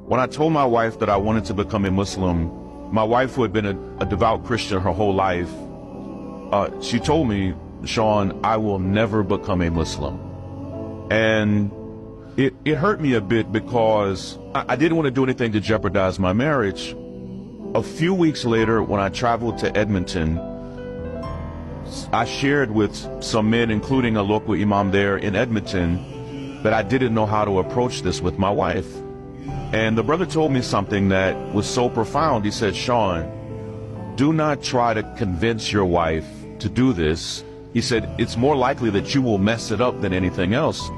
When I told my wife that I wanted to become a Muslim, my wife, who had been a devout Christian her whole life, she told me, Sean, I will never become a Muslim. And it hurt me a bit because I didn't want to do anything to jeopardize my marriage. A few weeks later, when I traveled to Edmonton, I shared with some men, including a local imam there in Edmonton, that I didn't know how to approach this with my wife. And the brother told me something that was so profound. He said, Sean, do not try to convince your wife to do this. He said, it's more likely that you will mess it up than anything else.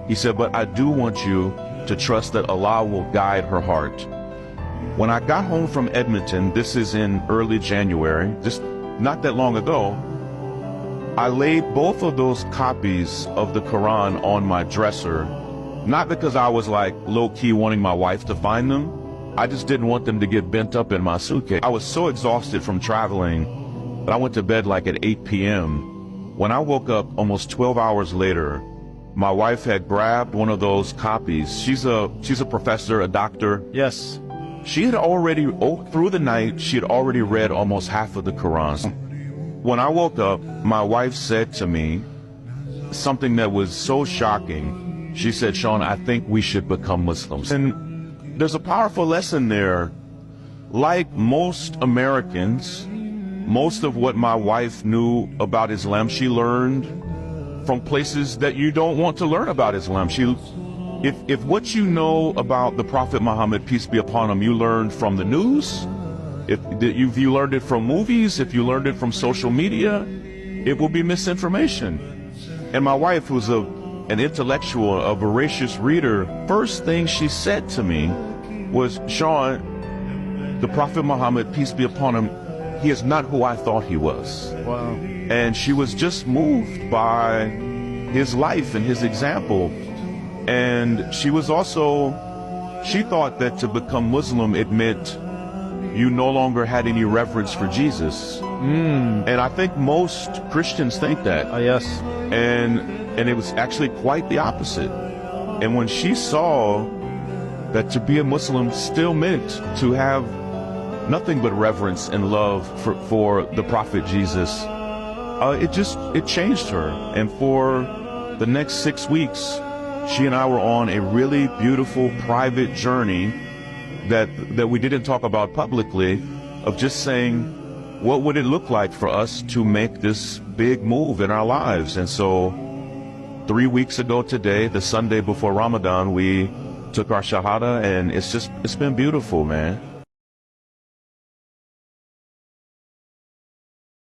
He said, but I do want you to trust that Allah will guide her heart. When I got home from Edmonton, this is in early January, just not that long ago, I laid both of those copies of the Qur'an on my dresser, not because I was like low-key wanting my wife to find them. I just didn't want them to get bent up in my suitcase. I was so exhausted from traveling that I went to bed like at 8 p.m. When I woke up almost 12 hours later, my wife had grabbed one of those copies. She's a professor, a doctor. Yes. She had already, through the night, she had already read almost half of the Quran. When I woke up, my wife said to me something that was so shocking. She said, Sean, I think we should become Muslims. And there's a powerful lesson there. Like most Americans, most of what my wife knew about Islam, she learned from places that you don't want to learn about Islam. If what you know about the Prophet Muhammad, peace be upon him, you learned from the news, if you learned it from movies, if you learned it from social media, it will be misinformation. And my wife, who's an intellectual, a voracious reader, first thing she said to me was, Sean, the Prophet Muhammad, peace be upon him, he is not who I thought he was. Wow. And she was just moved by his life and his example. And she was also, she thought that to become Muslim, it meant you no longer had any reverence for Jesus. And I think most Christians think that. Yes. And it was actually quite the opposite. And when she saw that to be a Muslim still meant to have nothing but reverence and love for the Prophet Jesus, it changed her. And for the next 6 weeks, she and I were on a really beautiful private journey that we didn't talk about publicly, of just saying, what would it look like for us to make this big move in our lives? And so 3 weeks ago today, the Sunday before Ramadan, we took our Shahada, and it's been beautiful, man.